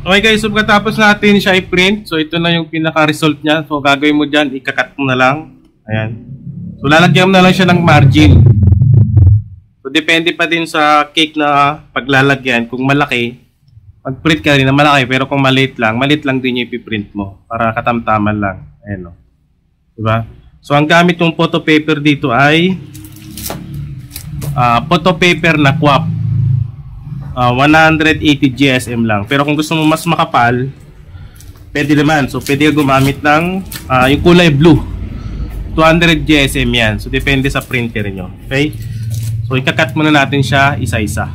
Okay guys, so pagkatapos natin siya i-print, so ito na yung pinaka-result niya. So gagawin mo dyan, ikakat mo na lang. Ayan. So lalagyan mo na lang siya ng margin. So depende pa din sa cake na paglalagyan. Kung malaki, mag-print ka rin na malaki. Pero kung maliit lang din yung ipiprint mo. Para katamtaman lang. Ayan o. Diba? So ang gamit yung photo paper dito ay photo paper na QAP. 180 GSM lang. Pero kung gusto mo mas makapal, pwede naman. So pwede gumamit ng yung kulay blue. 200 GSM yan. So depende sa printer nyo. Okay? So ikakat muna natin siya isa-isa.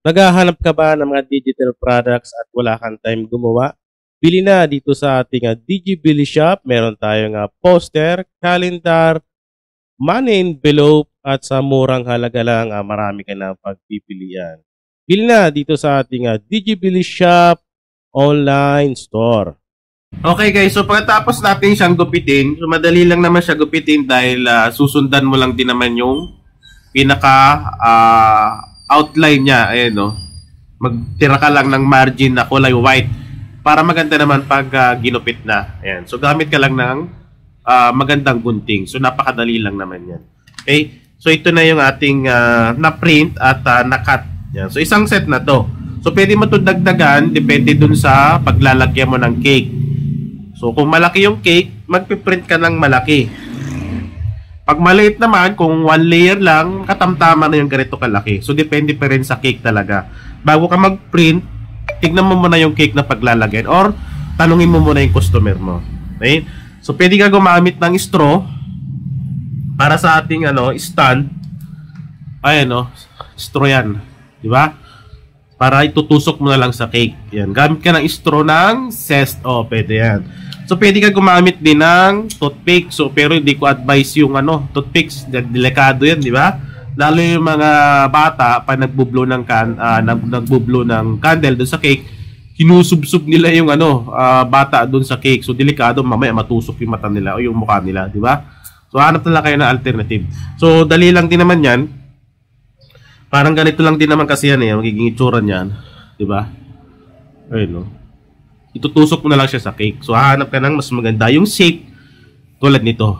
Naghahanap ka ba ng mga digital products at wala kang time gumawa? Bili na dito sa ating DigiBili Shop. Meron tayong poster, calendar, money envelope, at sa murang halaga lang, marami ka na pagpipilian. Bili na dito sa ating DigiBili Shop online store. Okay guys, so pagkatapos natin siyang gupitin, so madali lang naman siya gupitin dahil susundan mo lang din naman yung pinaka outline niya. Ayan, no? Magtira ka lang ng margin na kulay white para maganda naman pag ginupit na. Ayan. So gamit ka lang ng magandang gunting. So napakadali lang naman yan. Okay? So ito na yung ating na-print at na-cut. Yan. So isang set na to. So pwede mo ito dagdagan, depende dun sa paglalagyan mo ng cake. So kung malaki yung cake, magpiprint ka ng malaki. Pag maliit naman, kung one layer lang, katamtama na yung ganito kalaki. So depende pa rin sa cake talaga. Bago ka mag-print, tignan mo muna yung cake na paglalagyan or tanungin mo muna yung customer mo. Okay? So pwede ka gumamit ng straw para sa ating stand. Ayan, straw yan, di ba? Para itutusok mo na lang sa cake. Yan, gamit ka ng straw ng zest. Pwede yan. So pwede ka gumamit din ng toothpick. So pero hindi ko advise yung toothpicks, delikado yan, di ba? Lalo yung mga bata pa nagbublow ng nagbublow ng candle doon sa cake, kinusubsub nila yung bata doon sa cake. So delikado, mamaya matusok yung mata nila o yung mukha nila, di ba? So hanap na lang kayo ng alternative. So dali lang din naman yan. Parang ganito lang din naman kasi yan magiging itsura niyan, 'di ba? Ayun, no. Itutusok mo na lang siya sa cake. So hahanap ka ng mas maganda yung shape tulad nito.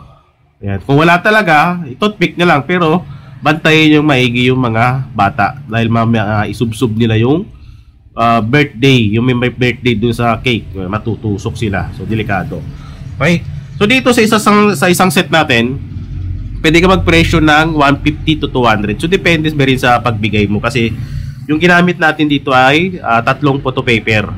Ayan. Kung wala talaga, toothpick na lang, pero bantayin yung maigi yung mga bata dahil mamaya isubsob nila yung birthday, yung may birthday dun sa cake. Matutusok sila. So delikado. Okay? So dito sa isang set natin, pwede ka magpresyo ng 150 to 200. So depende rin sa pagbigay mo kasi yung ginamit natin dito ay tatlong photo paper.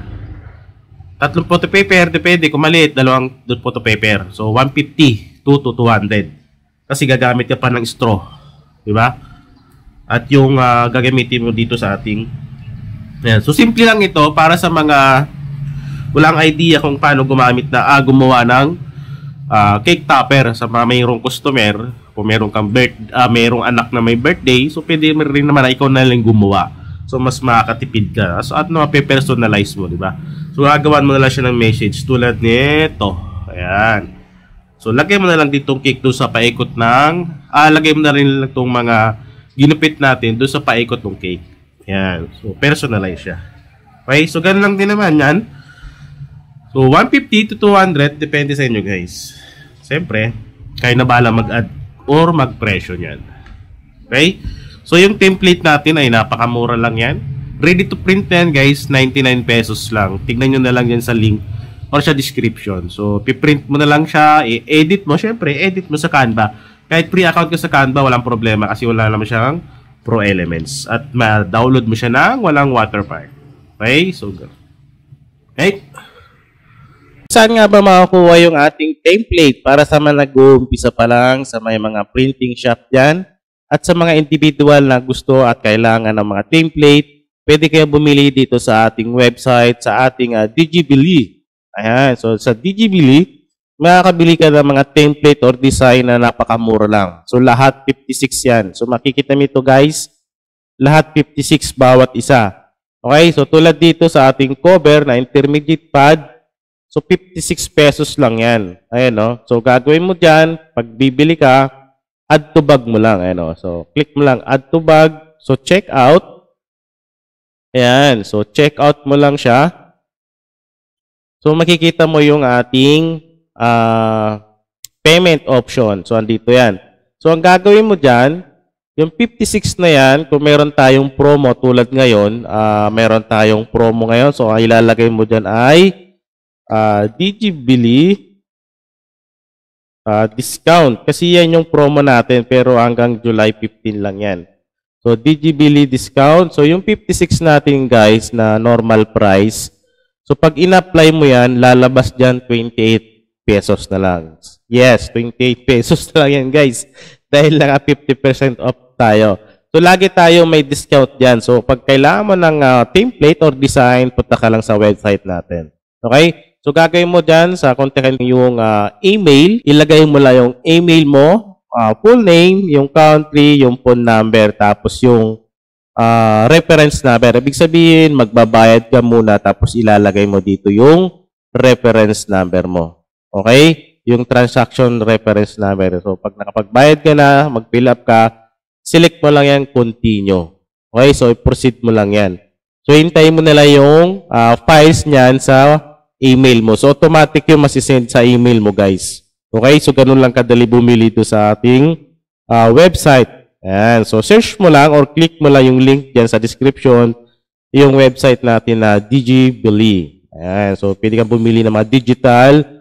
Tatlong photo paper, depende kung maliit, dalawang photo paper. So 150 to 200. Kasi gagamit ka pa ng straw, di ba? At yung gagamitin mo dito sa ating ayan. So simple lang ito para sa mga walang idea kung paano gumawa ng cake topper sa mga mayroong customer. Kung mayroong kang mayroong anak na may birthday, so pwede rin naman na ikaw na lang gumawa. So mas makakatipid ka. So at mape-personalize mo, di ba? So gagawan mo na lang siya ng message tulad nito. Ayan. So lagay mo na lang ditong cake doon sa paikot ng lagay mo na rin lang itong mga ginupit natin doon sa paikot ng cake. Ayan. So personalize siya. Okay? So ganun lang din naman yan. So, 150 to 200, depende sa inyo guys. Siyempre, kayo na bahala mag-add or mag-presyo yan. Okay? So, yung template natin ay napakamura lang yan. Ready to print yan guys, 99 pesos lang. Tignan nyo na lang yan sa link or sa description. So, piprint mo na lang siya, i-edit mo. Siyempre, edit mo sa Canva. Kahit free account ka sa Canva, walang problema kasi wala naman siyang Pro Elements. At ma-download mo siya ng walang watermark. Okay? So, okay? Saan nga ba makakuha yung ating template para sa mga nag-uumpisa pa lang, sa may mga printing shop dyan, at sa mga individual na gusto at kailangan ng mga template, pwede kayo bumili dito sa ating website, sa ating DigiBili. Ayan, so sa DigiBili, makakabili ka ng mga template or design na napakamura lang. So lahat 56 yan. So makikita mo ito guys, lahat 56 bawat isa. Okay, so tulad dito sa ating cover na intermediate pad, so 56 pesos lang yan. Ayan, no? So gagawin mo dyan, pag bibili ka, add to bag mo lang. Ayan, no? So click mo lang add to bag. So check out. Ayan. So, check out mo lang siya. So, makikita mo yung ating payment option. So, andito yan. So, ang gagawin mo dyan, yung 56 na yan, kung meron tayong promo tulad ngayon, meron tayong promo ngayon. So, ang ilalagay mo dyan ay Digibili discount. Kasi yan yung promo natin, pero hanggang July 15 lang yan. So, Digibili discount. So, yung 56 natin guys na normal price. So, pag in-apply mo yan, lalabas dyan 28 pesos na lang. Yes, 28 pesos na lang yan guys. Dahil lang 50% off tayo. So, lagi tayo may discount dyan. So, pag kailangan mo ng template or design, punta ka lang sa website natin. Okay? So, gagawin mo dyan sa kontakin yung email. Ilagay mo lang yung email mo, full name, yung country, yung phone number, tapos yung reference number. Ibig sabihin, magbabayad ka muna, tapos ilalagay mo dito yung reference number mo. Okay? Yung transaction reference number. So, pag nakapagbayad ka na, mag-fill up ka, select mo lang yan, continue. Okay? So, i-proceed mo lang yan. So, hintayin mo nila yung files niyan sa email mo. So, automatic yung masisend sa email mo, guys. Okay? So, ganun lang kadali bumili ito sa ating website. Ayan. So, search mo lang or click mo lang yung link dyan sa description, yung website natin na Digibili. Ayan. So, pwede kang bumili ng mga digital